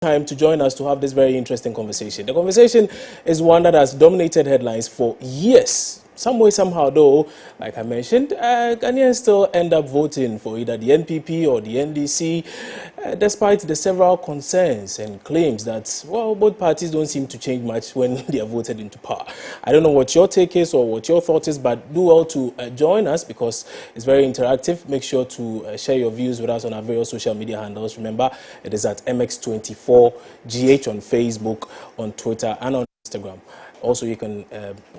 time to join us to have this very interesting conversation. The conversation is one that has dominated headlines for years. Some way, somehow, though, like I mentioned, Ghanaians still end up voting for either the NPP or the NDC, despite the several concerns and claims that, well, both parties don't seem to change much when they are voted into power. I don't know what your take is or what your thought is, but do well to join us because it's very interactive. Make sure to share your views with us on our various social media handles. Remember, it is at MX24GH on Facebook, on Twitter, and on Instagram. Also, you can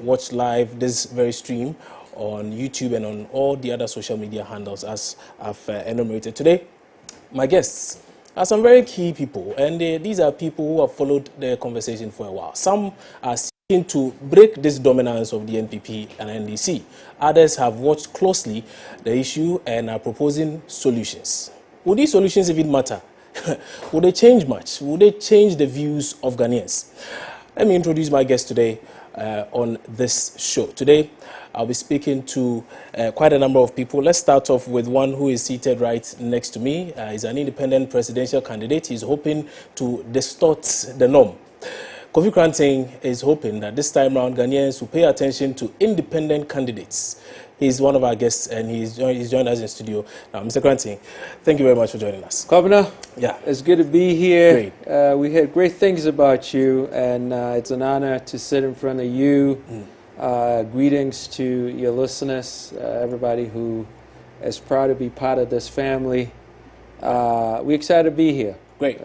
watch live this very stream on YouTube and on all the other social media handles as I've enumerated. Today, my guests are some very key people, and these are people who have followed the conversation for a while. Some are seeking to break this dominance of the NPP and NDC. Others have watched closely the issue and are proposing solutions. Would these solutions even matter? Would they change much? Would they change the views of Ghanaians? Let me introduce my guest today on this show. Today, I'll be speaking to quite a number of people. Let's start off with one who is seated right next to me. He's an independent presidential candidate. He's hoping to distort the norm. Kwabena Kyenkyenhene is hoping that this time around Ghanaians will pay attention to independent candidates. He's one of our guests, and he's joined us in studio. Now, Mr. Kyenkyenhene, thank you very much for joining us. Kwabena, yeah, it's good to be here. Great. We heard great things about you, and it's an honor to sit in front of you. Greetings to your listeners, everybody who is proud to be part of this family. We're excited to be here. Great.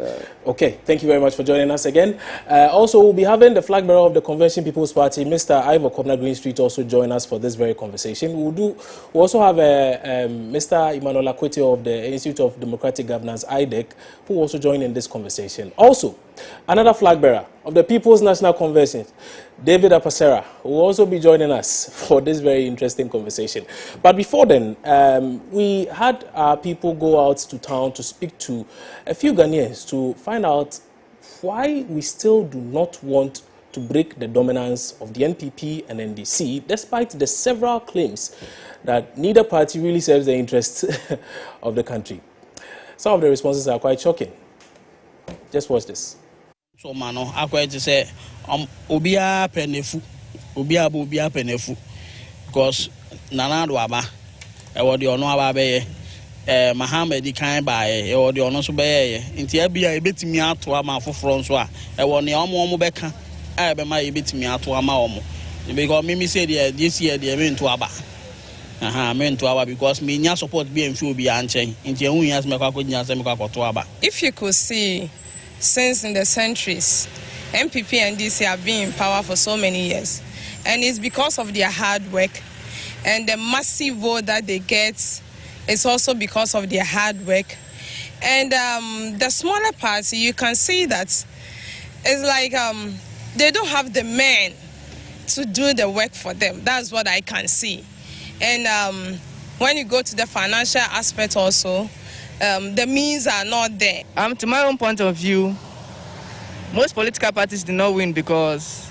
Okay, thank you very much for joining us again. Also, we'll be having the flag bearer of the Convention People's Party, Mr. Ivor Kwabena Green Street, also join us for this very conversation. We'll also have Mr. Emmanuel Akwete of the Institute of Democratic Governance, IDEC, who will also join in this conversation. Also, another flag bearer of the People's National Convention, David Apasera, will also be joining us for this very interesting conversation. But before then, we had our people go out to town to speak to a few Ghanaians to find out why we still do not want to break the dominance of the NPP and NDC, despite the several claims that neither party really serves the interests of the country. Some of the responses are quite shocking. Just watch this. So mano akwa to say obia penefu because nana do aba e wo de ono aba be Mohammed kan ba e wo de ono so be nti abia e betimi ato ama foforo nso a e wo ne omo beka e be ma e betimi ato ama omo because me say this year the me aba me aba because me nya support be mfi obi anchen nti ehun yas me kwa nya se me kwa to aba. If you could see, since in the centuries, NPP and NDC have been in power for so many years. And it's because of their hard work. And the massive vote that they get is also because of their hard work. And the smaller party, you can see that it's like they don't have the men to do the work for them. That's what I can see. And when you go to the financial aspect also, the means are not there. To my own point of view, most political parties did not win because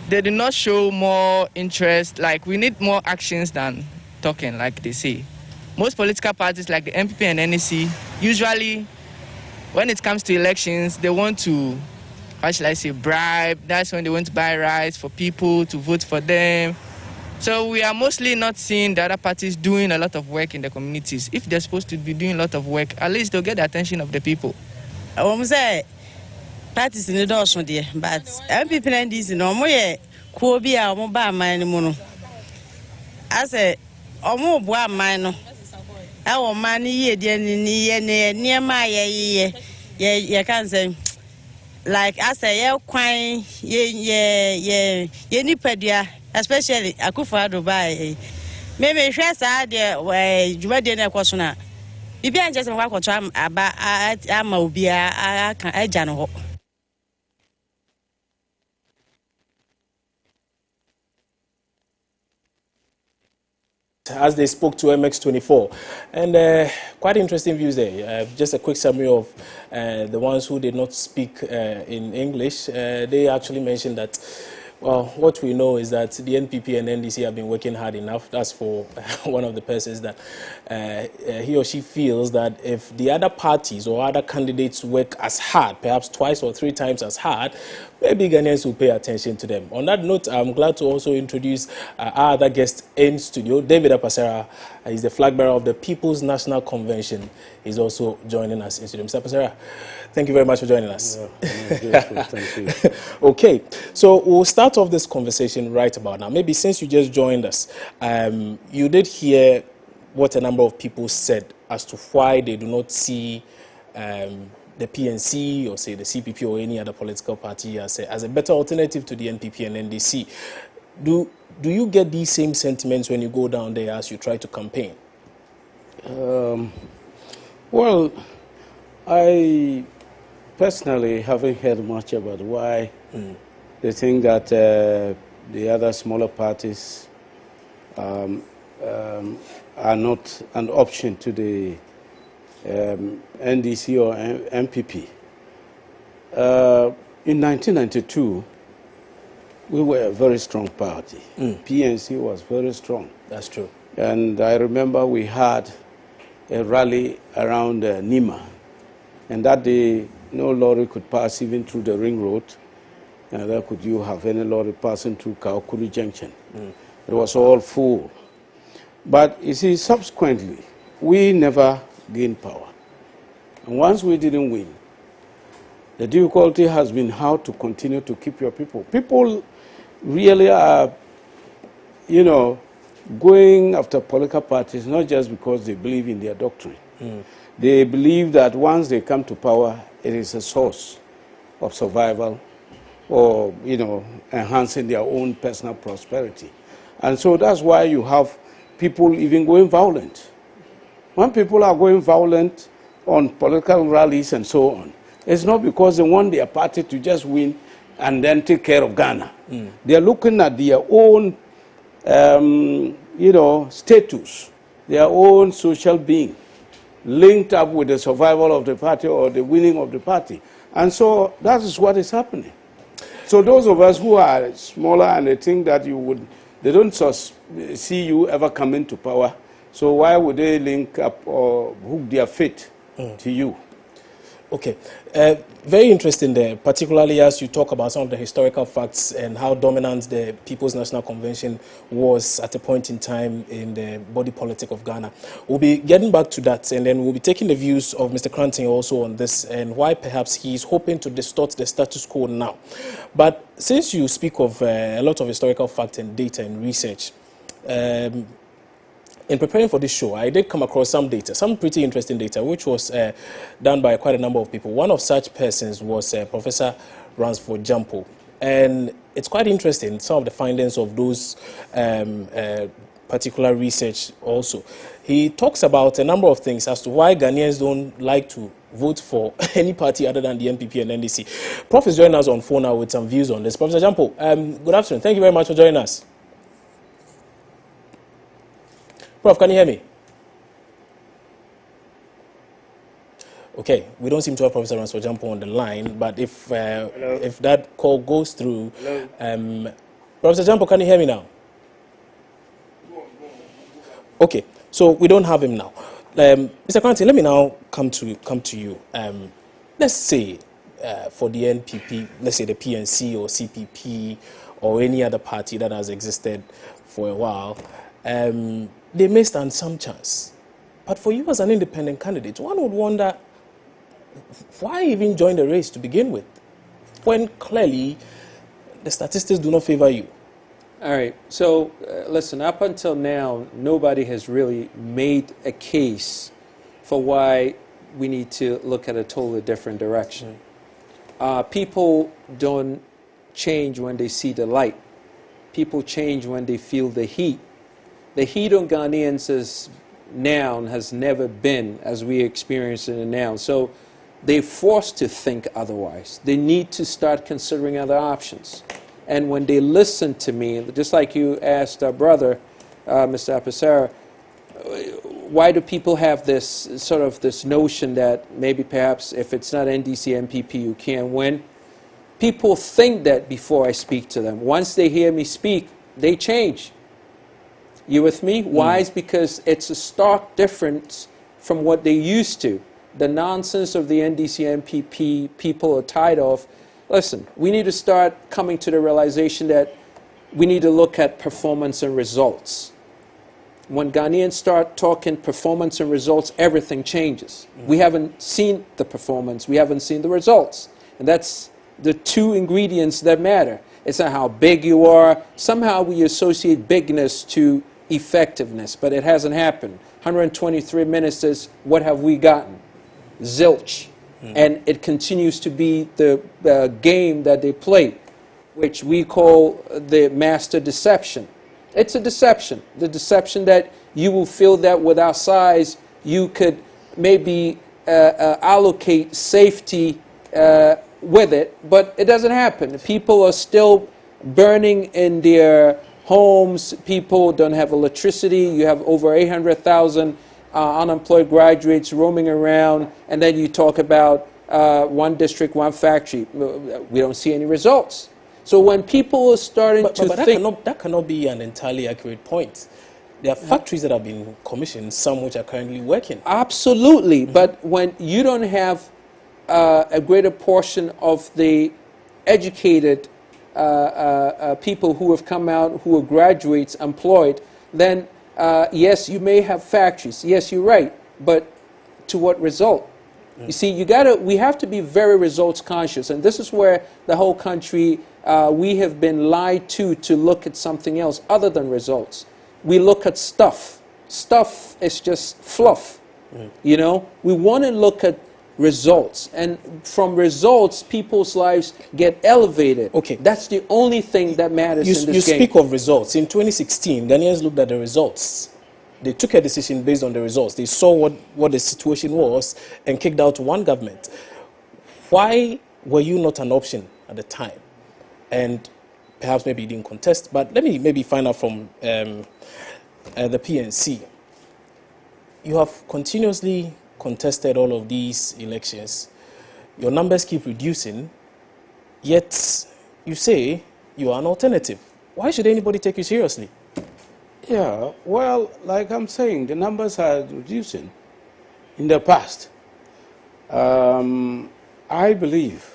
they did not show more interest. Like, we need more actions than talking, like they say. Most political parties, like the NPP and NDC, usually, when it comes to elections, they want to, how shall I say, bribe. That's when they want to buy rights for people to vote for them. So we are mostly not seeing the other parties doing a lot of work in the communities. If they're supposed to be doing a lot of work, at least they'll get the attention of the people. I say parties in the door, but people in this, no more Kwabena or Mobile Mine. I say, or more boy mine. Our money near my ye can't say. Like I say, quine, ye nipedia. Especially Akufo-Addo by maybe stress idea where you were doing a question. If you just walk or try about I'm a can as they spoke to MX24. And quite interesting views there. Just a quick summary of the ones who did not speak in English. They actually mentioned that Well, what we know is that the NPP and NDC have been working hard enough. That's for one of the persons that he or she feels that if the other parties or other candidates work as hard, perhaps twice or three times as hard, maybe Ghanaians will pay attention to them. On that note, I'm glad to also introduce our other guest in studio, David Apasera. He's the flag bearer of the People's National Convention. He's also joining us in studio. Mr. Apasera, thank you very much for joining us. Yeah, thank you. Okay, so we'll start off this conversation right about now. Maybe since you just joined us, you did hear what a number of people said as to why they do not see the PNC or say the CPP or any other political party as a better alternative to the NPP and NDC. Do you get these same sentiments when you go down there as you try to campaign? Well, I personally haven't heard much about why they think that the other smaller parties are not an option to the NDC or NPP. In 1992, we were a very strong party. PNC was very strong. That's true. And I remember we had a rally around Nima, and that day no lorry could pass even through the ring road. Neither could you have any lorry passing through Kaokuru Junction. It was all full. But you see, subsequently, we never gained power. And once we didn't win, the difficulty has been how to continue to keep your people. People really are, you know, going after political parties not just because they believe in their doctrine. They believe that once they come to power, it is a source of survival or, you know, enhancing their own personal prosperity. And so that's why you have people even going violent. When people are going violent on political rallies and so on, it's not because they want their party to just win and then take care of Ghana. They are looking at their own, you know, status, their own social being, linked up with the survival of the party or the winning of the party. And so that is what is happening. So those of us who are smaller and they think that they don't see you ever come into power, so why would they link up or hook their fate to you? Okay, very interesting there, particularly as you talk about some of the historical facts and how dominant the People's National Convention was at a point in time in the body politic of Ghana. We'll be getting back to that, and then we'll be taking the views of Mr. Kyenkyenhene also on this and why perhaps he's hoping to distort the status quo now. But since you speak of a lot of historical fact and data and research, in preparing for this show, I did come across some data, some pretty interesting data, which was done by quite a number of people. One of such persons was Professor Ransford Jampo. And it's quite interesting, some of the findings of those particular research also. He talks about a number of things as to why Ghanaians don't like to vote for any party other than the NPP and NDC. Prof is joining us on phone now with some views on this. Professor Jampo, good afternoon. Thank you very much for joining us. Prof, can you hear me? Okay, we don't seem to have Professor Ransford Jampo on the line, but if that call goes through, Professor Jampo, can you hear me now? Okay, so we don't have him now. Mr. Kyenkyenhene, let me now come to you. Let's say for the NPP, let's say the PNC or CPP or any other party that has existed for a while, they may stand some chance. But for you as an independent candidate, one would wonder, why even join the race to begin with, when clearly the statistics do not favor you? All right, so listen, up until now, nobody has really made a case for why we need to look at a totally different direction. People don't change when they see the light. People change when they feel the heat. The heat on Ghanaians has never been as we experience it now. So they're forced to think otherwise. They need to start considering other options. And when they listen to me, just like you asked our brother, Mr. Apasera, why do people have this sort of this notion that maybe perhaps if it's not NDC, NPP, you can't win? people think that before I speak to them. Once they hear me speak, they change. You with me? Why? Is because it's a stark difference from what they used to. The nonsense of the NDC and NPP people are tired of. Listen, we need to start coming to the realization that we need to look at performance and results. When Ghanaians start talking performance and results, everything changes. We haven't seen the performance, we haven't seen the results. And that's the two ingredients that matter. It's not how big you are. Somehow we associate bigness to effectiveness, but it hasn't happened. 123 ministers, what have we gotten? Zilch. And it continues to be the game that they play, which we call the master deception. It's a deception. The deception that you will feel that without size, you could maybe allocate safety with it, but it doesn't happen. People are still burning in their homes. People don't have electricity. You have over 800,000 unemployed graduates roaming around, and then you talk about one district, one factory. We don't see any results. So when people are starting to think... That cannot be an entirely accurate point. There are factories that have been commissioned, some which are currently working. Absolutely, but when you don't have a greater portion of the educated people who have come out, who are graduates, employed, then yes, you may have factories. Yes, you're right, but to what result? You see, we have to be very results conscious, and this is where the whole country, we have been lied to look at something else other than results. We look at stuff. Stuff is just fluff. You know, we want to look at results, and from results, people's lives get elevated. Okay, that's the only thing that matters in this game. You speak of results. In 2016, Ghanaians looked at the results. They took a decision based on the results. They saw what the situation was and kicked out one government. Why were you not an option at the time? And perhaps maybe you didn't contest, but let me maybe find out from the PNC. You have continuously contested all of these elections. Your numbers keep reducing, yet you say you are an alternative. Why should anybody take you seriously? Yeah, well, like I'm saying, the numbers are reducing in the past. I believe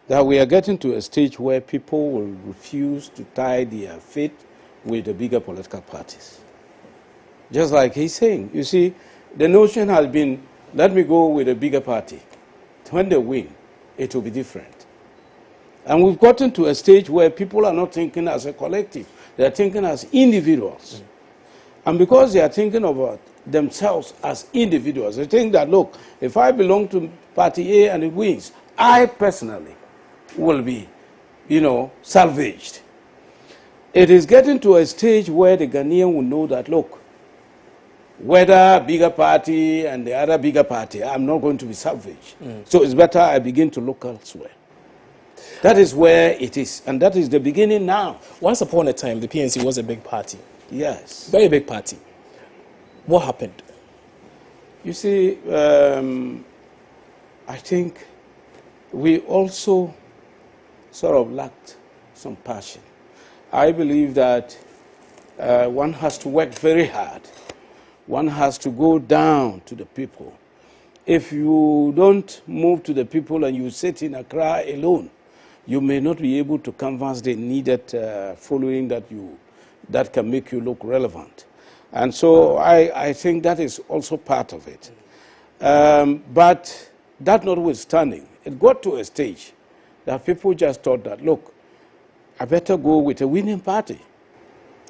that we are getting to a stage where people will refuse to tie their fate with the bigger political parties. Just like he's saying. You see, the notion has been, let me go with a bigger party. When they win, it will be different. And we've gotten to a stage where people are not thinking as a collective. They are thinking as individuals. And because they are thinking about themselves as individuals, they think that, look, if I belong to party A and it wins, I personally will be, salvaged. It is getting to a stage where the Ghanaian will know that, look, whether bigger party and the other bigger party, I'm not going to be salvaged. So it's better I begin to look elsewhere. That is where it is, and that is the beginning now. Once upon a time, the PNC was a big party. Yes. Very big party. What happened? You see, I think we also sort of lacked some passion. I believe that one has to work very hard. One has to go down to the people. If you don't move to the people and you sit in Accra alone, you may not be able to canvass the needed following that can make you look relevant. And so I think that is also part of it. But that notwithstanding, it got to a stage that people just thought that, look, I better go with a winning party.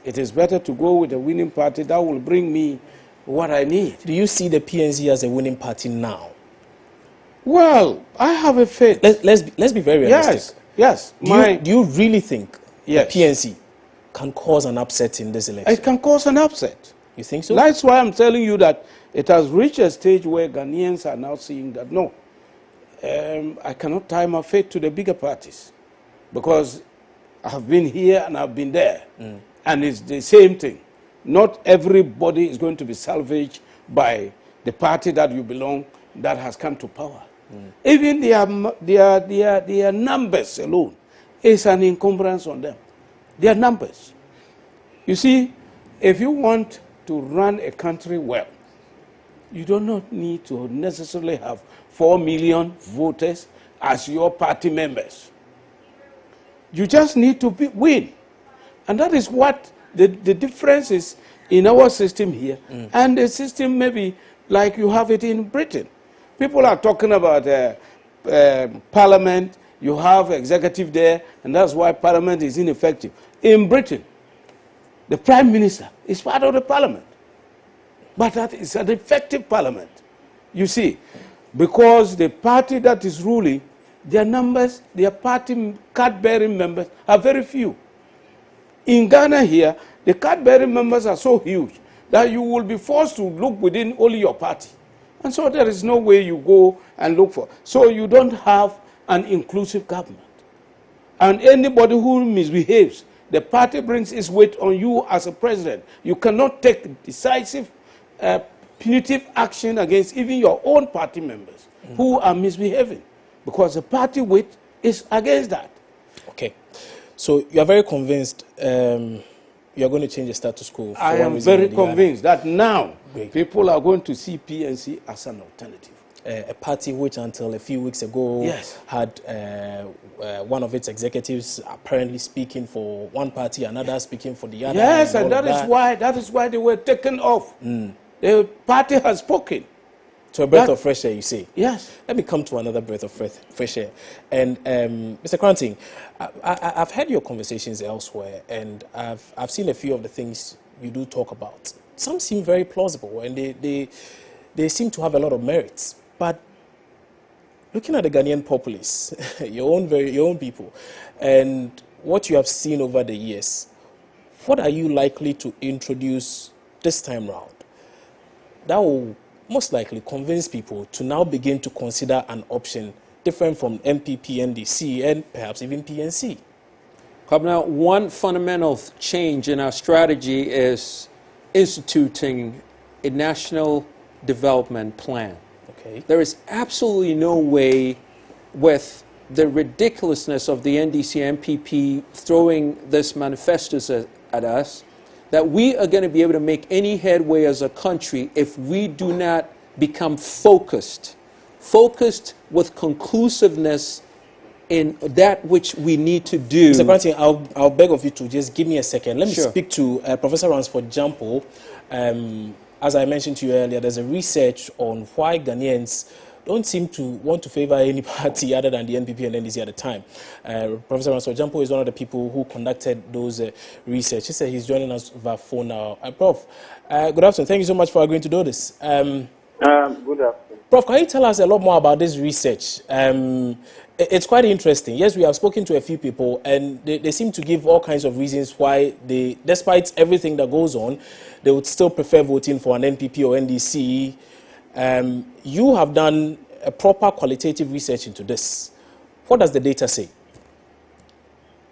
It is better to go with a winning party that will bring me what I need. Do you see the PNC as a winning party now? Well, I have a faith. Let's be very realistic. Yes. Do you really think the PNC can cause an upset in this election? It can cause an upset. You think so? That's why I'm telling you that it has reached a stage where Ghanaians are now seeing that, no, I cannot tie my fate to the bigger parties because I have been here and I've been there. And it's the same thing. Not everybody is going to be salvaged by the party that you belong that has come to power. Even their numbers alone is an encumbrance on them. Their numbers. You see, if you want to run a country well, you do not need to necessarily have 4 million voters as your party members. You just need to win. And that is what the difference is in our system here and the system maybe like you have it in Britain. People are talking about parliament, you have executive there, and that's why parliament is ineffective. In Britain, the prime minister is part of the parliament. But that is an effective parliament. You see, because the party that is ruling, their numbers, their party card-bearing members are very few. In Ghana here, the card-bearing members are so huge that you will be forced to look within only your party. And so there is no way you go and look for. So you don't have an inclusive government. And anybody who misbehaves, the party brings its weight on you as a president. You cannot take decisive, punitive action against even your own party members who are misbehaving, because the party weight is against that. Okay. So you are very convinced you are going to change the status quo? I am very convinced that now people are going to see PNC as an alternative. A party which until a few weeks ago had one of its executives apparently speaking for one party, another speaking for the other. Yes, and that is why they were taken off. The party has spoken. To a breath of fresh air, you say? Yes. Let me come to another breath of fresh air. And Mr. Kyenkyenhene, I've heard your conversations elsewhere, and I've seen a few of the things you do talk about. Some seem very plausible, and they seem to have a lot of merits. But looking at the Ghanaian populace, your own people, and what you have seen over the years, what are you likely to introduce this time round that will most likely convince people to now begin to consider an option different from NPP, NDC, and perhaps even PNC? Kwabena, one fundamental change in our strategy is instituting a national development plan. Okay. There is absolutely no way, with the ridiculousness of the NDC and NPP throwing this manifestos at us, that we are going to be able to make any headway as a country if we do not become focused with conclusiveness in that which we need to do. Mr. Kyenkyenhene, I'll beg of you to just give me a second. Let me speak to Professor Ransford Jampo. As I mentioned to you earlier, there's a research on why Ghanaians don't seem to want to favor any party other than the NPP and NDC at the time. Professor Ransford Jampo is one of the people who conducted those research. He said he's joining us via phone now. Prof, good afternoon. Thank you so much for agreeing to do this. Good afternoon. Prof, can you tell us a lot more about this research? It's quite interesting. Yes, we have spoken to a few people, and they seem to give all kinds of reasons why they, despite everything that goes on, they would still prefer voting for an NPP or NDC. You have done a proper qualitative research into this. What does the data say?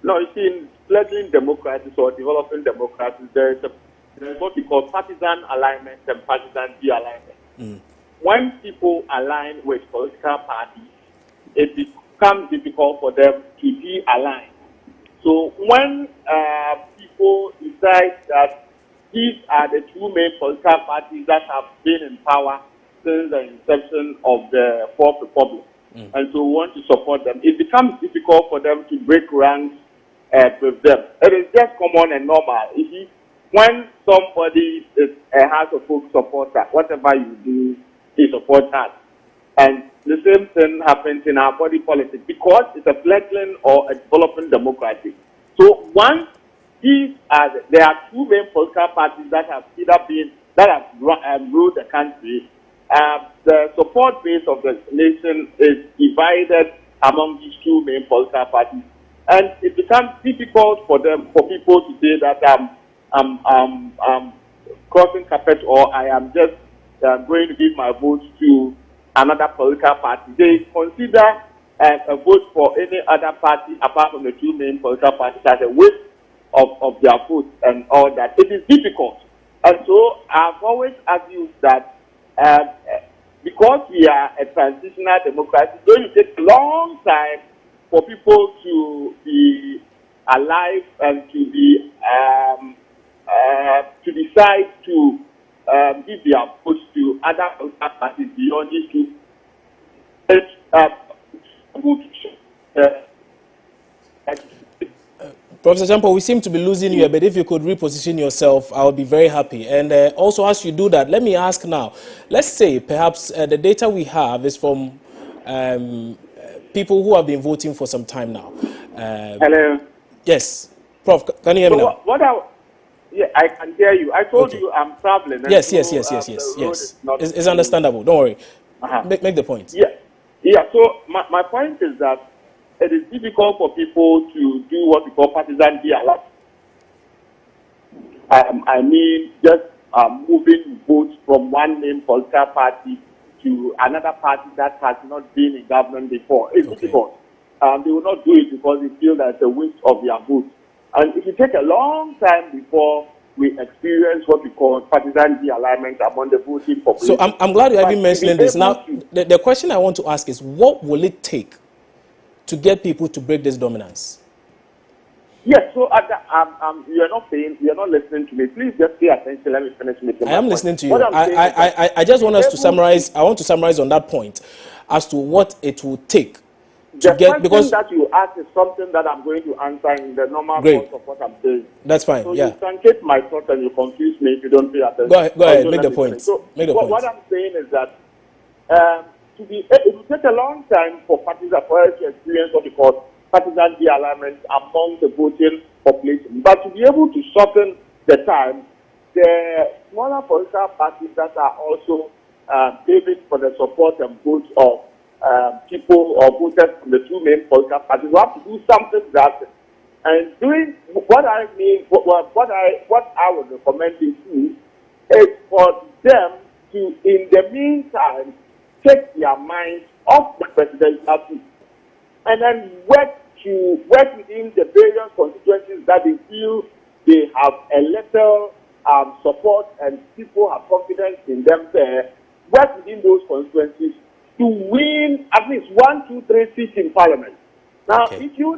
No, you see, in fledgling democracies or developing democracies, there's what we call partisan alignment and partisan de-alignment. When people align with political parties, it becomes difficult for them to de-align. So when people decide that these are the two main political parties that have been in power since the inception of the Fourth Republic, and so want to support them, it becomes difficult for them to break ranks with them. It is just common and normal. When somebody is a House of Folk supporter, whatever you do, he supports us. And the same thing happens in our body politic because it's a fledgling or a developing democracy. So once there are two main political parties that have ruled the country, the support base of the nation is divided among these two main political parties, and it becomes difficult for people to say that I'm crossing carpet or I am just going to give my vote to another political party. They consider a vote for any other party apart from the two main political parties as a waste of their votes and all that. It is difficult, and so I've always argued that because we are a transitional democracy, it's going to take a long time for people to be alive and to be to decide to give their votes to other parties beyond these two. Professor Jampo, we seem to be losing you, but if you could reposition yourself, I would be very happy. And also, as you do that, let me ask now, let's say perhaps the data we have is from people who have been voting for some time now. Hello? Yes. Prof, can you hear me now? Yeah, I can hear you. I told you I'm traveling. Yes. It's understandable. Don't worry. Make the point. Yeah. So my point is that it is difficult for people to do what we call partisan dialogue. I mean, just moving votes from one main political party to another party that has not been in government before. It's difficult. They will not do it because they feel that it's a waste of their votes. And it will take a long time before we experience what we call partisan de-alignment among the voting population. So I'm glad you're even mentioning this. Now, the question I want to ask is, what will it take to get people to break this dominance? Yes, so you're not saying, you're not listening to me. Please just pay attention. Let me finish making I am listening to you. I just want us to summarize. I want to summarize on that point as to what it will take to get, because that you ask is something that I'm going to answer in the normal course of what I'm saying. That's fine. So you truncate my thoughts and you confuse me if you don't pay attention. Go ahead. Make the point. So what I'm saying is that it will take a long time for parties to experience what we call partisan de-alignment among the voting population. But to be able to shorten the time, the smaller political parties that are also aiming for the support and votes of people or voters from the two main political parties will have to do something drastic. And doing what I mean, what I would recommend them to is for them to, in the meantime, take their minds off the presidential seat and then work within the various constituencies that they feel they have a little support and people have confidence in them there. Work within those constituencies to win at least 1, 2, 3 seats in parliament. Now, if you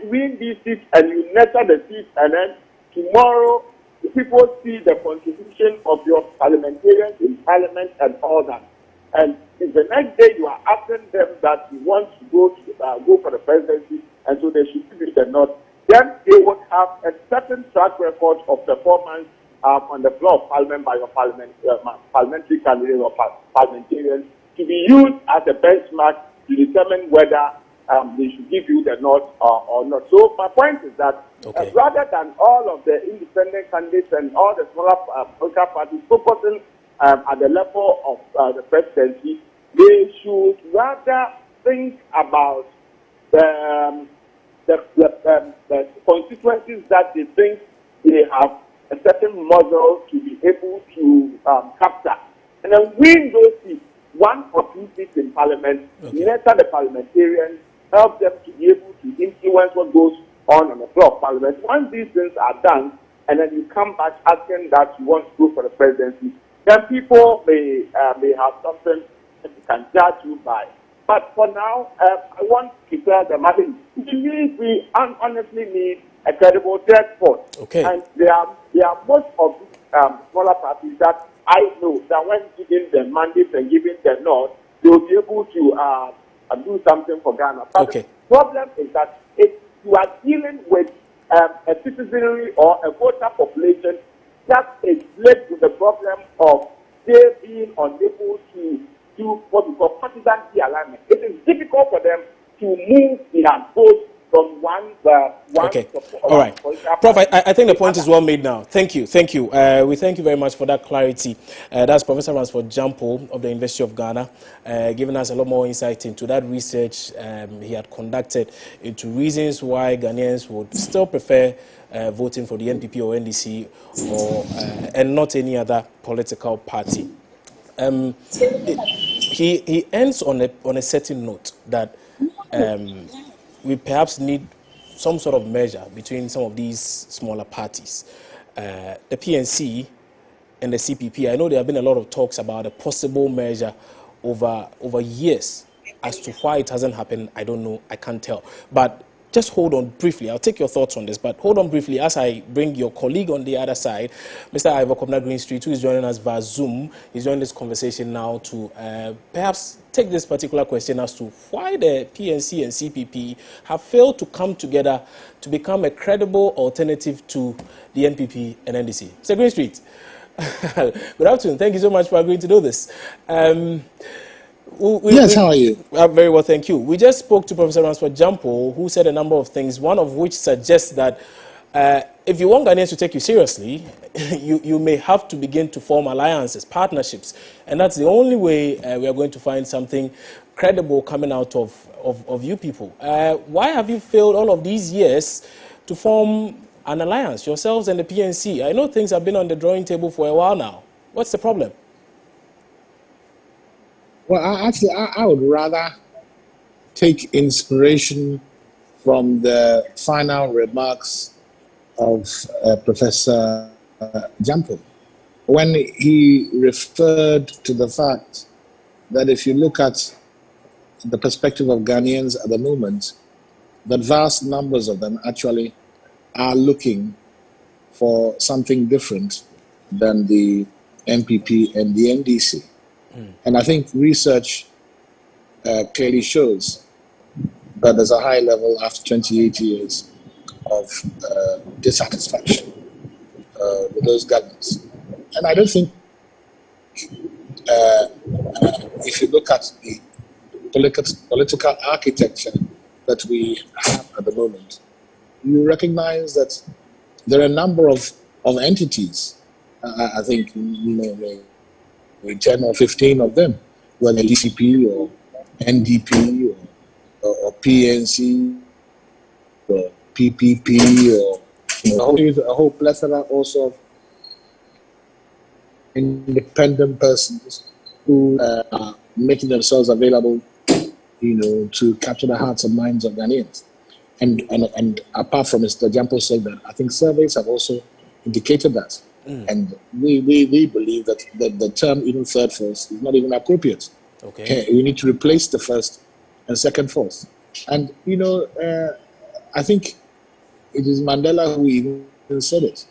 win these seats and you nurture the seats, and then tomorrow the people see the contribution of your parliamentarians in parliament and all that, and if the next day you are asking them that you want to go for the presidency, and so they should give you the nod, then they would have a certain track record of performance on the floor of parliament by your parliamentary candidates or parliamentarians to be used as a benchmark to determine whether they should give you the nod or not. So my point is that rather than all of the independent candidates and all the smaller political parties focusing at the level of the presidency, they should rather think about the constituencies that they think they have a certain muscle to be able to capture, and then win those seats, 1 or 2 seats in parliament, nurture the parliamentarians, help them to be able to influence what goes on the floor of parliament. Once these things are done, and then you come back asking that you want to go for the presidency, then people may have something that you can judge you by. But for now, I want to clear the matter. We honestly need a credible third force. And there are most of these smaller parties that I know that when giving the mandate and giving the nod, they will be able to do something for Ghana. But the problem is that if you are dealing with a citizenry or a voter population that is linked with the problem of they being unable to do what we call partisan de-alignment, it is difficult for them to move their votes from one. All right. Prof, I think the point is well made now. Thank you. We thank you very much for that clarity. That's Professor Ransford Jampo of the University of Ghana, giving us a lot more insight into that research he had conducted into reasons why Ghanaians would still prefer voting for the NPP or NDC and not any other political party. He ends on a certain note that we perhaps need some sort of measure between some of these smaller parties. The PNC and the CPP, I know there have been a lot of talks about a possible measure over years. As to why it hasn't happened, I don't know. I can't tell. But just hold on briefly. I'll take your thoughts on this, but hold on briefly as I bring your colleague on the other side, Mr. Ivor Kwabena Greenstreet, who is joining us via Zoom. He's joining this conversation now to perhaps take this particular question as to why the PNC and CPP have failed to come together to become a credible alternative to the NPP and NDC. Mr. Greenstreet, good afternoon. Thank you so much for agreeing to do this. Yes, how are you? Very well, thank you. We just spoke to Professor Ransford Jampo, who said a number of things, one of which suggests that if you want Ghanaians to take you seriously, you may have to begin to form alliances, partnerships, and that's the only way we are going to find something credible coming out of you people. Why have you failed all of these years to form an alliance, yourselves and the PNC? I know things have been on the drawing table for a while now. What's the problem? Well, I would rather take inspiration from the final remarks of Professor Jampo, when he referred to the fact that if you look at the perspective of Ghanaians at the moment, that vast numbers of them actually are looking for something different than the NPP and the NDC. And I think research clearly shows that there's a high level after 28 years of dissatisfaction with those governments. And I don't think, if you look at the political architecture that we have at the moment, you recognize that there are a number of entities, I think, 10 or 15 of them, whether DCP or NDP or PNC or PPP or a whole plethora also of independent persons who are making themselves available, to capture the hearts and minds of Ghanaians. And apart from Mr. Jampo saying that, I think surveys have also indicated that. And we believe that the term even third force is not even appropriate. Okay. We need to replace the first and second force. And, I think it is Mandela who even said it,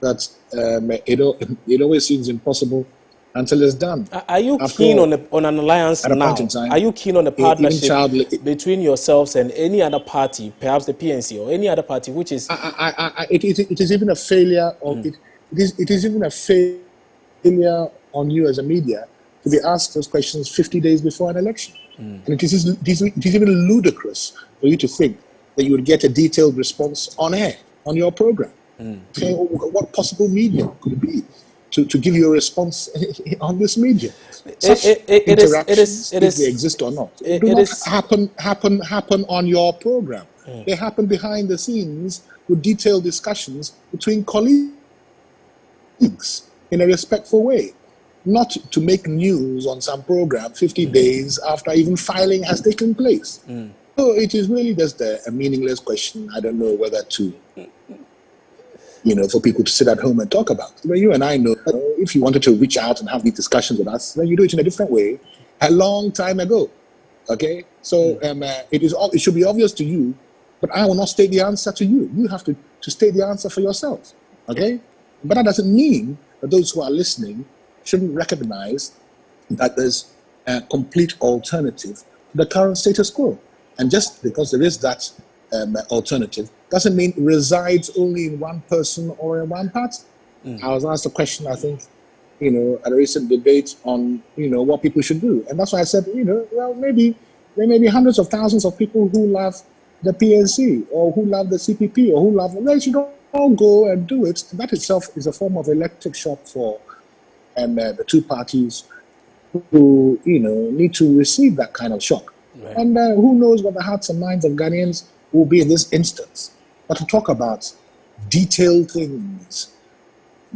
that it always seems impossible until it's done. Are you keen on an alliance now? Are you keen on a partnership between yourselves and any other party, perhaps the PNC or any other party, which is... It is even a failure of... It is even a failure on you as a media to be asked those questions 50 days before an election. And it is even ludicrous for you to think that you would get a detailed response on air, on your program. So what possible medium could it be to give you a response on this medium? Such interactions, if they exist or not, do not happen on your program. They happen behind the scenes with detailed discussions between colleagues in a respectful way, not to make news on some program 50 days after even filing has taken place. So it is really just a meaningless question. I don't know whether to, for people to sit at home and talk about. But you and I know, if you wanted to reach out and have these discussions with us, then you do it in a different way a long time ago. Okay? So it should be obvious to you, but I will not state the answer to you. You have to state the answer for yourself. Okay? But that doesn't mean that those who are listening shouldn't recognize that there's a complete alternative to the current status quo. And just because there is that alternative doesn't mean it resides only in one person or in one party. I was asked a question, I think, at a recent debate on, what people should do. And that's why I said, well, maybe there may be hundreds of thousands of people who love the PNC or who love the CPP or who love, well, you don't go and do it. And that itself is a form of electric shock for the two parties who, need to receive that kind of shock. Right. And who knows what the hearts and minds of Ghanaians will be in this instance. But to talk about detailed things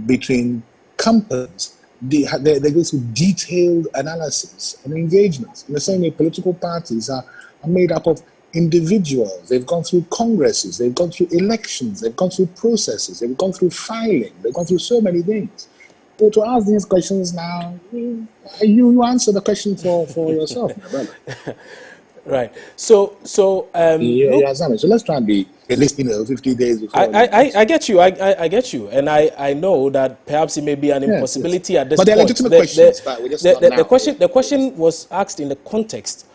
between companies, they go through detailed analysis and engagements. In the same way, political parties are made up of individuals. They've gone through congresses, they've gone through elections, they've gone through processes, they've gone through filing, they've gone through so many things. So to ask these questions now, you answer the question for yourself, my brother. Right. So look, So let's try and be at least 50 days before. I get you. I get you, and I know that perhaps it may be an impossibility at this point. But they're legitimate questions. But we're just not now. The question was asked in the context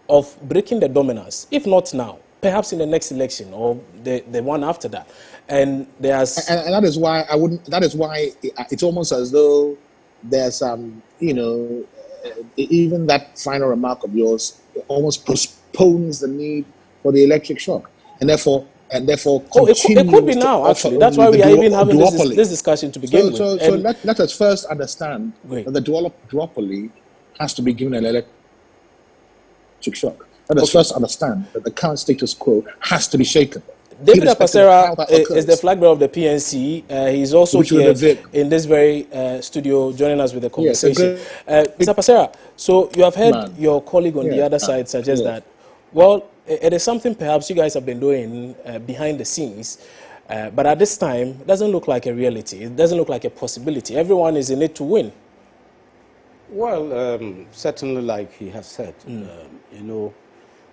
of breaking the dominance. If not now, perhaps in the next election or the one after that. And there's and that is why I wouldn't. That is why it's almost as though there's even that final remark of yours almost postpones the need for the electric shock, and therefore it could be now. Actually, that's why we are even having this discussion to begin with. So let us first understand that the duopoly has to be given an electric shock. Let us first understand that the current status quo has to be shaken. David Apasera is the flag bearer of the PNC. He's also here in this very studio joining us with the conversation. Mr. Apasera, so you have heard your colleague on the other side suggest that, well, it is something perhaps you guys have been doing behind the scenes, but at this time, it doesn't look like a reality. It doesn't look like a possibility. Everyone is in it to win. Well, certainly like he has said,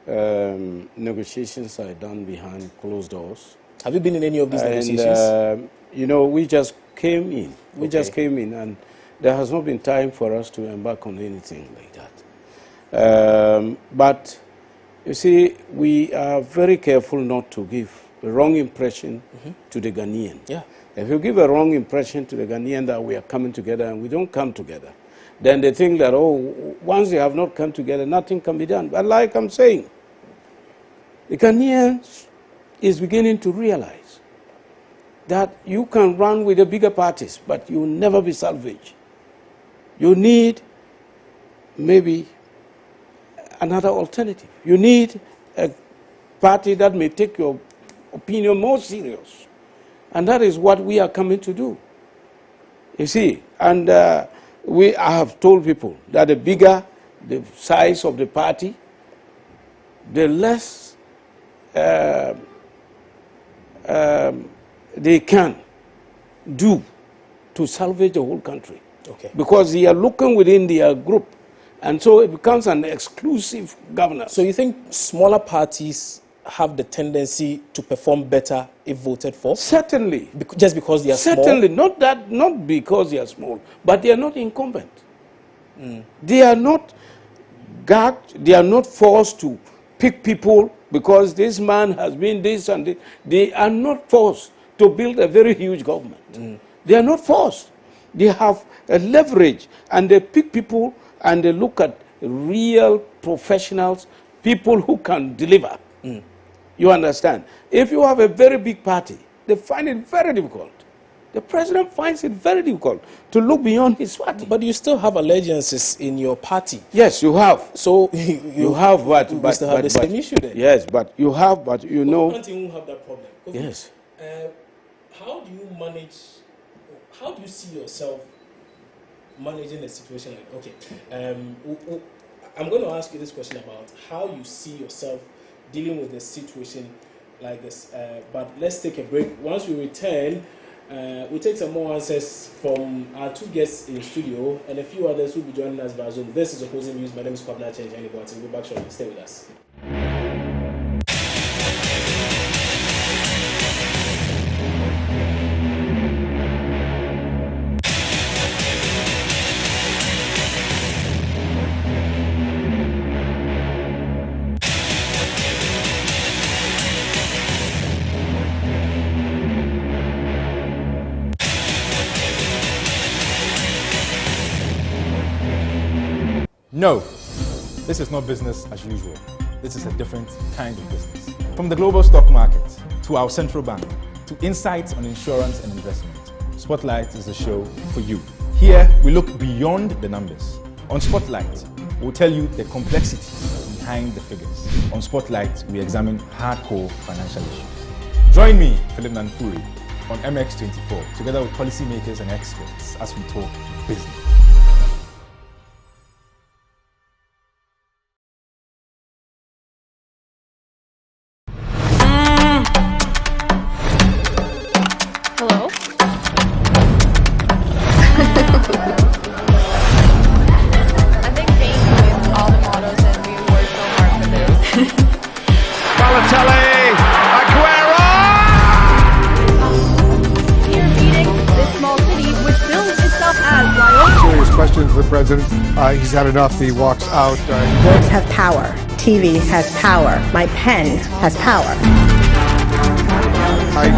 negotiations are done behind closed doors. Have you been in any of these negotiations? We just came in. We just came in, and there has not been time for us to embark on anything like that. But, you see, we are very careful not to give a wrong impression to the Ghanaian. Yeah. If you give a wrong impression to the Ghanaian that we are coming together and we don't come together, then they think that, once they have not come together, nothing can be done. But like I'm saying, the Ghanaian is beginning to realize that you can run with the bigger parties, but you will never be salvaged. You need maybe another alternative. You need a party that may take your opinion more serious. And that is what we are coming to do. You see, and I have told people that the bigger the size of the party, the less they can do to salvage the whole country. Okay. Because they are looking within their group. And so it becomes an exclusive governance. So you think smaller parties have the tendency to perform better if voted for? Certainly. Just because they are small? Certainly. Not because they are small, but they are not incumbent. They are not gagged, they are not forced to pick people because this man has been this and this. They are not forced to build a very huge government. They are not forced. They have a leverage, and they pick people and they look at real professionals, people who can deliver. You understand? If you have a very big party, they find it very difficult. The president finds it very difficult to look beyond his party. But you still have allegiances in your party. Yes, you have. So you have, but still have the same issue then. Yes, but you have, but you know. Can't you have that problem? Yes. How do you manage? How do you see yourself managing a situation like? Okay, I'm going to ask you this question about how you see yourself dealing with a situation like this. But let's take a break. Once we return, we'll take some more answers from our two guests in studio and a few others who will be joining us by Zoom. This is Opposing News. My name is Kwabena Kyenkyenhene Boateng. We'll be back shortly. Stay with us. No, this is not business as usual. This is a different kind of business. From the global stock market, to our central bank, to insights on insurance and investment, Spotlight is the show for you. Here, we look beyond the numbers. On Spotlight, we'll tell you the complexity behind the figures. On Spotlight, we examine hardcore financial issues. Join me, Philip Nanfuri, on MX24, together with policymakers and experts as we talk business. Hello? president. He's had enough. He walks out. Words have power. TV has power. My pen has power. They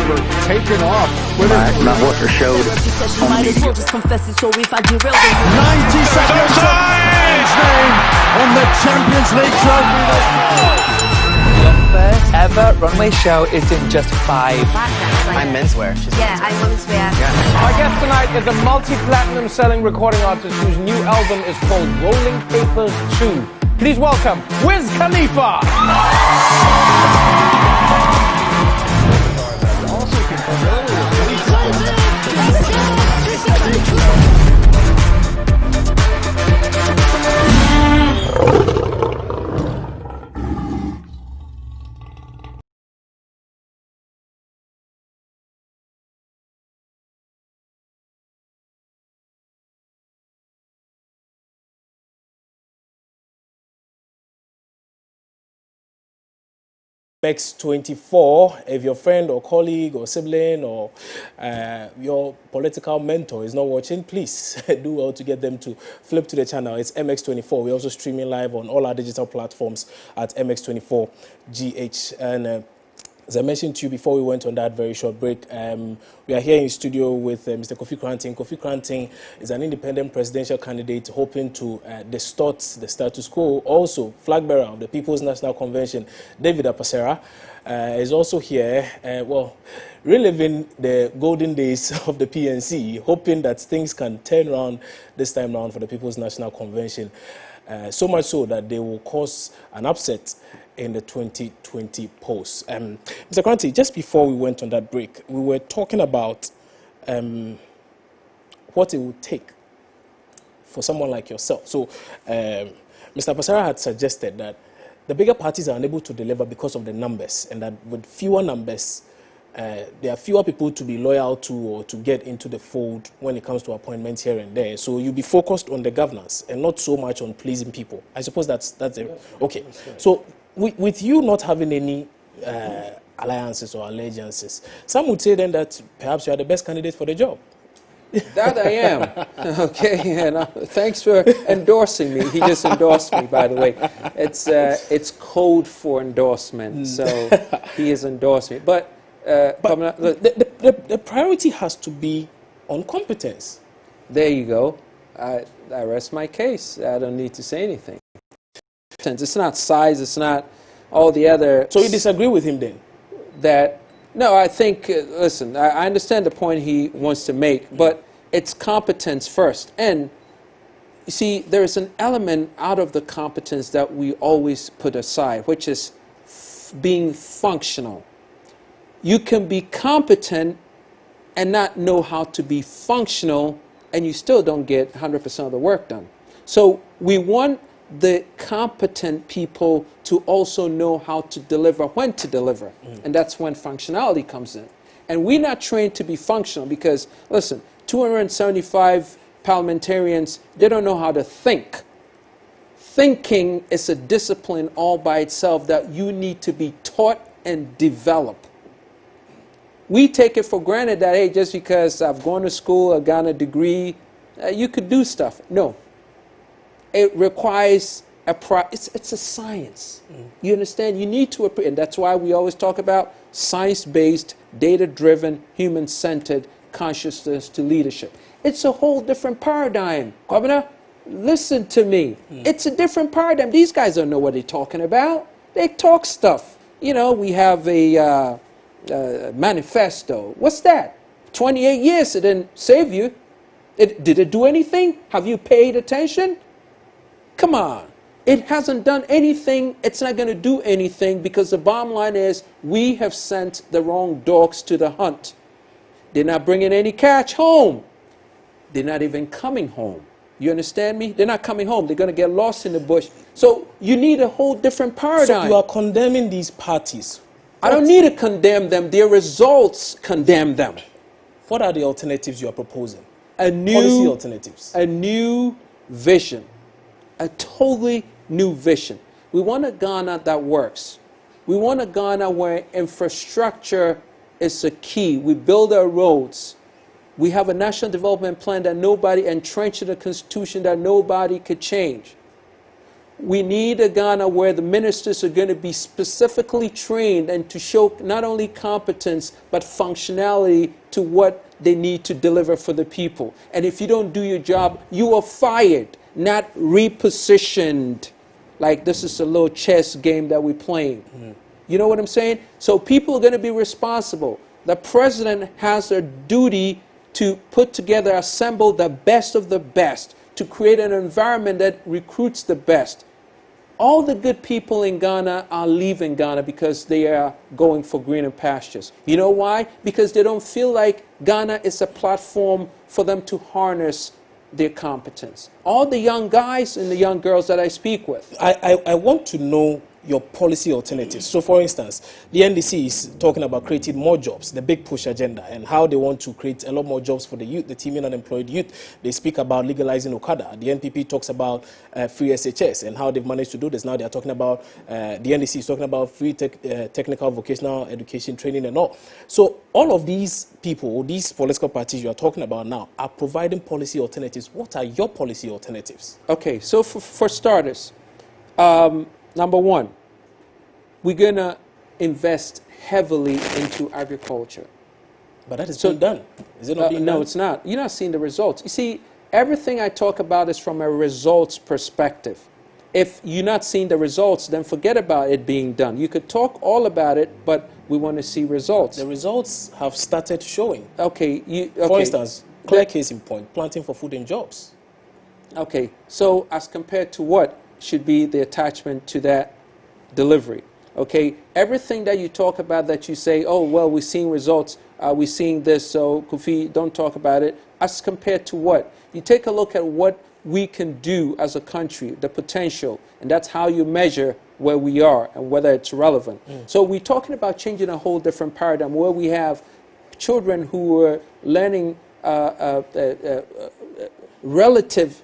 were taken off Twitter. My voter showed. You might as well just confess it. So if I derail 90 seconds. His name on the Champions League trophy. Your first ever runway show is in just 5. I'm menswear. Yeah, I'm menswear. My guest tonight is a multi-platinum selling recording artist whose new album is called Rolling Papers 2. Please welcome Wiz Khalifa. MX24, if your friend or colleague or sibling or your political mentor is not watching, please do well to get them to flip to the channel. It's MX24. We're also streaming live on all our digital platforms at MX24GH. And as I mentioned to you before we went on that very short break, we are here in studio with Mr. Kofi Kyenkyenhene. Kofi Kyenkyenhene is an independent presidential candidate hoping to distort the status quo. Also, flag bearer of the People's National Convention, David Apasera, is also here, reliving the golden days of the PNC, hoping that things can turn around this time around for the People's National Convention. So much so that they will cause an upset in the 2020 polls. Mr. Kyenkyenhene, just before we went on that break, we were talking about what it would take for someone like yourself. So Mr. Apasera had suggested that the bigger parties are unable to deliver because of the numbers, and that with fewer numbers, there are fewer people to be loyal to or to get into the fold when it comes to appointments here and there. So you'll be focused on the governance and not so much on pleasing people. I suppose that's it. Okay. So with you not having any alliances or allegiances, some would say then that perhaps you are the best candidate for the job. That I am. Okay, and thanks for endorsing me. He just endorsed me, by the way. It's code for endorsement, so he has endorsed me. But the priority has to be on competence. There you go. I rest my case. I don't need to say anything. It's not size. It's not all the other. So you disagree with him then? No, I think, listen, I understand the point he wants to make, but it's competence first. And you see, there's an element out of the competence that we always put aside, which is being functional. You can be competent and not know how to be functional, and you still don't get 100% of the work done. So we want the competent people to also know how to deliver, when to deliver. And that's when functionality comes in. And we're not trained to be functional because, listen, 275 parliamentarians, they don't know how to think. Thinking is a discipline all by itself that you need to be taught and develop. We take it for granted that, hey, just because I've gone to school, I've gotten a degree, you could do stuff. No. It requires it's a science. You understand? You need to, and that's why we always talk about science-based, data-driven, human-centered consciousness to leadership. It's a whole different paradigm. Kwabena, listen to me. It's a different paradigm. These guys don't know what they're talking about. They talk stuff. You know, we have a manifesto. What's that? 28 years, it didn't save you. Did it do anything? Have you paid attention? Come on. It hasn't done anything. It's not going to do anything because the bottom line is we have sent the wrong dogs to the hunt. They're not bringing any catch home. They're not even coming home. You understand me? They're not coming home. They're going to get lost in the bush. So you need a whole different paradigm. So you are condemning these parties. I don't need to condemn them. Their results condemn them. What are the alternatives you are proposing? Policy alternatives. A new vision. A totally new vision. We want a Ghana that works. We want a Ghana where infrastructure is a key. We build our roads. We have a national development plan that nobody entrenched in the constitution that nobody could change. We need a Ghana where the ministers are going to be specifically trained and to show not only competence but functionality to what they need to deliver for the people. And if you don't do your job, you are fired, not repositioned. Like this is a little chess game that we're playing. You know what I'm saying? So people are going to be responsible. The president has a duty to put together, assemble the best of the best, to create an environment that recruits the best. All the good people in Ghana are leaving Ghana because they are going for greener pastures. You know why? Because they don't feel like Ghana is a platform for them to harness their competence. All the young guys and the young girls that I speak with. I want to know your policy alternatives. So, for instance, the NDC is talking about creating more jobs, the big push agenda, and how they want to create a lot more jobs for the youth, the teeming unemployed youth. They speak about legalizing Okada. The NPP talks about free SHS and how they've managed to do this. Now they are talking about, the NDC is talking about free technical vocational education training and all. So all of these people, these political parties you are talking about now, are providing policy alternatives. What are your policy alternatives? Okay, so for starters, number one, we're going to invest heavily into agriculture. But that is being done. Is it not being done? No, it's not. You're not seeing the results. You see, everything I talk about is from a results perspective. If you're not seeing the results, then forget about it being done. You could talk all about it, but we want to see results. The results have started showing. Okay. For instance, clear case in point, planting for food and jobs. Okay, so as compared to what should be the attachment to that delivery? Okay, everything that you talk about that you say, oh, well, we're seeing results, we're seeing this, so Kofi, don't talk about it. As compared to what? You take a look at what we can do as a country, the potential, and that's how you measure where we are and whether it's relevant. So we're talking about changing a whole different paradigm where we have children who are learning relative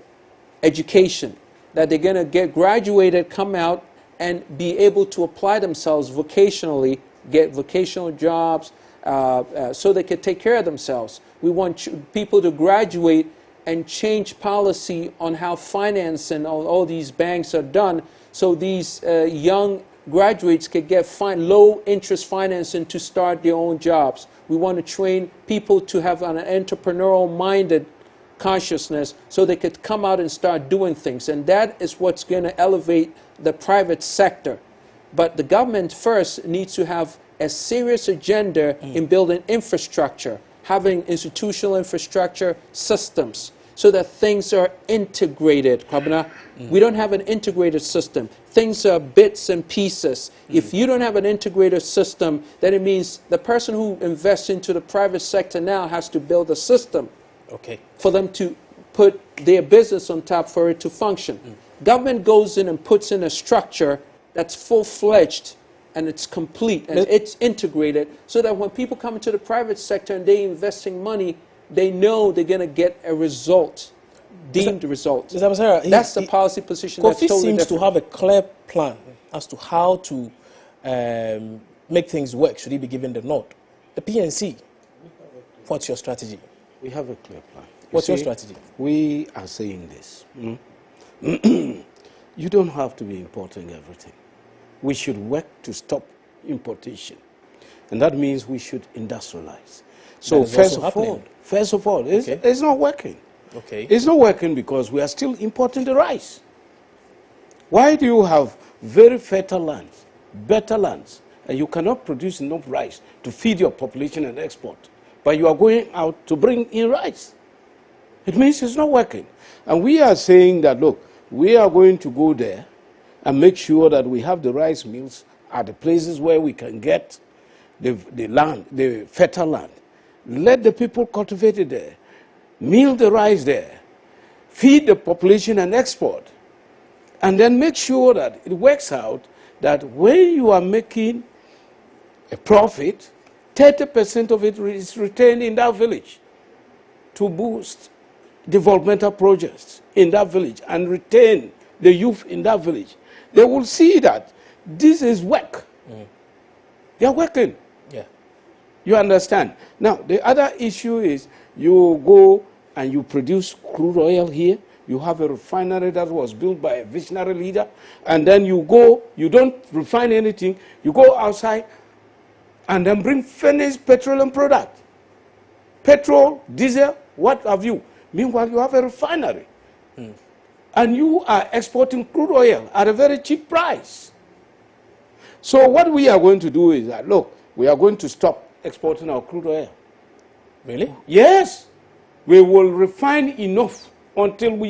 education, that they're going to get graduated, come out, and be able to apply themselves vocationally, get vocational jobs, so they can take care of themselves. We want people to graduate and change policy on how finance and all these banks are done, so these young graduates can get low-interest financing to start their own jobs. We want to train people to have an entrepreneurial-minded consciousness so they could come out and start doing things. And that is what's going to elevate the private sector. But the government first needs to have a serious agenda in building infrastructure, having institutional infrastructure systems so that things are integrated. Kwabena, we don't have an integrated system. Things are bits and pieces. If you don't have an integrated system, then it means the person who invests into the private sector now has to build a system for them to put their business on top for it to function. Government goes in and puts in a structure that's full-fledged and it's complete and it's integrated so that when people come into the private sector and they're investing money, they know they're going to get a result, deemed result. That's the policy position that's totally seems different. to have a clear plan as to how to make things work. Should he be given the nod? The PNC, what's your strategy? We have a clear plan. What's your strategy? We are saying this. You don't have to be importing everything. We should work to stop importation. And that means we should industrialize. So first of all, it's not working. It's not working because we are still importing the rice. Why do you have very fertile lands, better lands, and you cannot produce enough rice to feed your population and export, but you are going out to bring in rice? It means it's not working. And we are saying that, look, we are going to go there and make sure that we have the rice mills at the places where we can get the land, the fertile land. Let the people cultivate it there, mill the rice there, feed the population and export, and then make sure that it works out that when you are making a profit, 30% of it is retained in that village to boost developmental projects in that village and retain the youth in that village. They will see that this is work. They are working. You understand? Now, the other issue is you go and you produce crude oil here. You have a refinery that was built by a visionary leader. And then you go, you don't refine anything. You go outside and then bring finished petroleum product. Petrol, diesel, what have you. Meanwhile, you have a refinery. And you are exporting crude oil at a very cheap price. So what we are going to do is that, look, we are going to stop exporting our crude oil. Really? Yes. We will refine enough until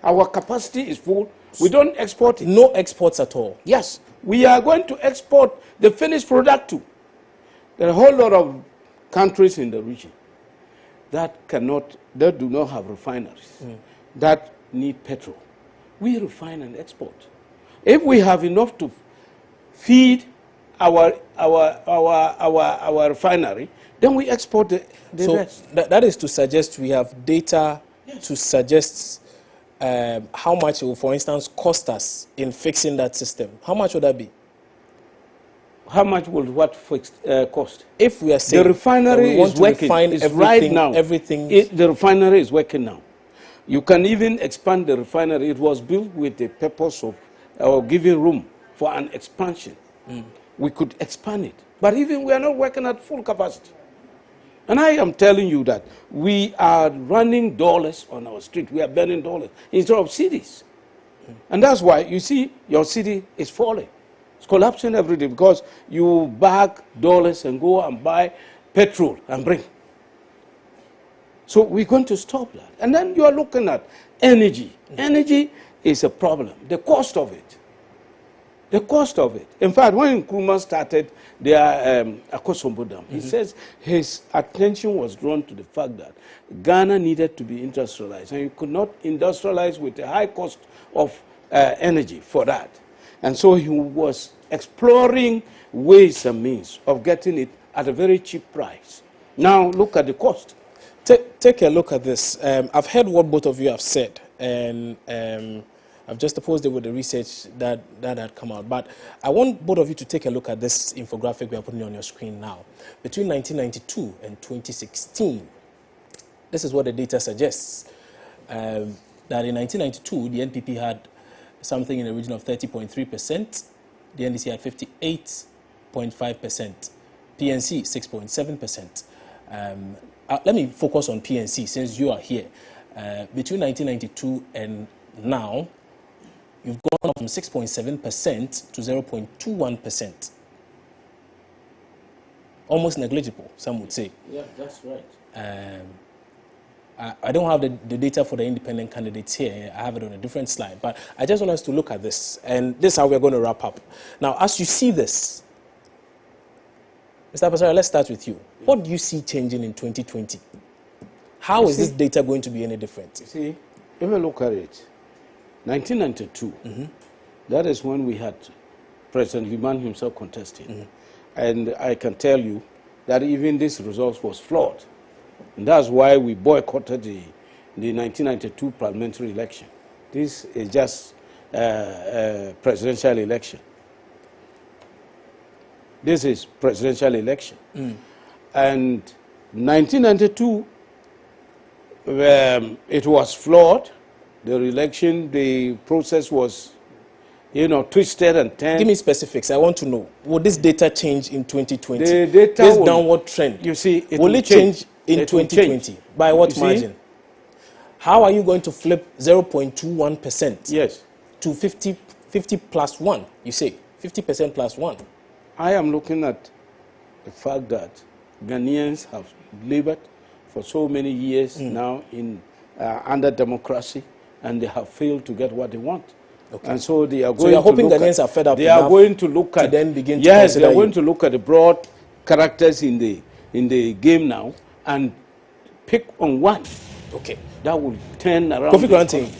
our capacity is full. We don't export it. No exports at all? Yes. We are going to export the finished product too. There are a whole lot of countries in the region that do not have refineries, that need petrol. We refine and export. If we have enough to feed our refinery, then we export the rest. That is to suggest we have data to suggest how much it will, for instance, cost us in fixing that system. How much would that be? How much will what cost? If we are saying the refinery is working, right now. The refinery is working now. You can even expand the refinery. It was built with the purpose of giving room for an expansion. We could expand it. But even we are not working at full capacity. And I am telling you that we are running dollars on our street. We are burning dollars instead of cities. And that's why, you see, your city is falling. It's collapsing every day because you bag dollars and go and buy petrol and bring. So we're going to stop that. And then you are looking at energy. Energy is a problem. The cost of it. The cost of it. In fact, when Nkrumah started their Akosombo Dam, he says his attention was drawn to the fact that Ghana needed to be industrialized, and you could not industrialize with a high cost of energy for that. And so he was exploring ways and means of getting it at a very cheap price. Now look at the cost. Take a look at this. I've heard what both of you have said, and I've just opposed it with the research that had come out. But I want both of you to take a look at this infographic we are putting on your screen now. Between 1992 and 2016, this is what the data suggests. That in 1992, the NPP had something in the region of 30.3%, the NDC had 58.5%, PNC 6.7%. Let me focus on PNC since you are here. Between 1992 and now, you've gone from 6.7% to 0.21%. Almost negligible, some would say. Yeah, that's right. I don't have the data for the independent candidates here. I have it on a different slide. But I just want us to look at this. And this is how we're going to wrap up. Now, as you see this, Mr. Pasara, let's start with you. What do you see changing in 2020? How is this data going to be any different? You see, if you look at it, 1992, that is when we had President Human himself contesting. And I can tell you that even this result was flawed. And that's why we boycotted the 1992 parliamentary election. This is just a presidential election. This is presidential election. And 1992, it was flawed. The election, the process was, twisted and turned. Give me specifics. I want to know. Will this data change in 2020? The data this downward trend. You see, will it change in 2020? By what margin? How are you going to flip 0.21%? Yes. To 50 plus 1, you say? 50% plus 1. I am looking at the fact that Ghanaians have labored for so many years now in under democracy, and they have failed to get what they want. Okay. And so they are going. So you're hoping Ghanaians are fed up. They are going to look at. Then begin to yes, they are going to look at the broad characters in the game now and pick on one. Okay. That will turn around. Kofi Granting,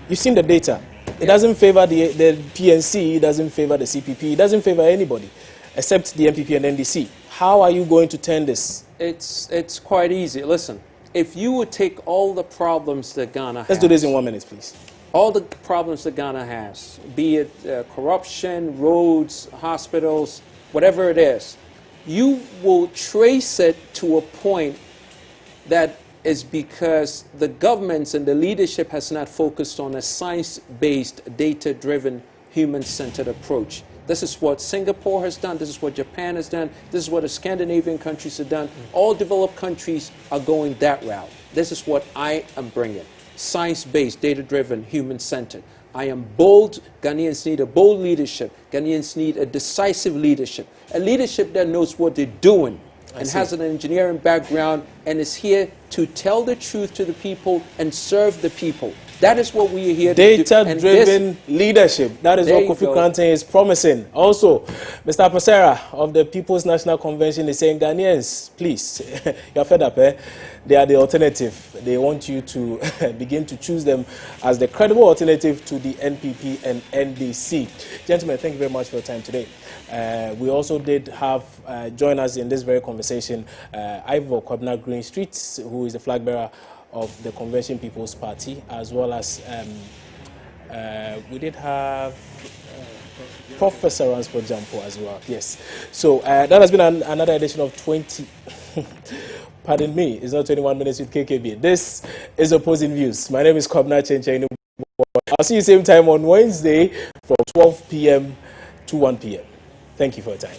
you've seen the data. It doesn't favor the PNC. It doesn't favor the CPP. It doesn't favor anybody except the NPP and NDC. How are you going to turn this? It's quite easy. Listen, if you would take all the problems that Ghana has. Let's do this in 1 minute, please. All the problems that Ghana has, be it corruption, roads, hospitals, whatever it is, you will trace it to a point that is because the governments and the leadership has not focused on a science-based, data-driven, human-centered approach. This is what Singapore has done. This is what Japan has done. This is what the Scandinavian countries have done. All developed countries are going that route. This is what I am bringing. Science-based, data-driven, human-centered. I am bold. Ghanaians need a bold leadership. Ghanaians need a decisive leadership. A leadership that knows what they're doing and has an engineering background and is here to tell the truth to the people and serve the people. That is what we are here to do. Data-driven leadership. That is what Kofi Kyenkyenhene is promising. Also, Mr. Pasera of the People's National Convention is saying, Ghanaians, please, you're fed up, eh? They are the alternative. They want you to begin to choose them as the credible alternative to the NPP and NDC. Gentlemen, thank you very much for your time today. We also did have, join us in this very conversation, Ivor Kwabena Greenstreet, who is the flag bearer of the Convention People's Party, as well as we did have Professor Ransford Jampo as well. Yes. So that has been another edition of 20. Pardon me, it's not 21 minutes with KKB. This is Opposing Views. My name is Kwabena Kyenkyenhene Boateng. I'll see you same time on Wednesday from 12 p.m. to 1 p.m. Thank you for your time.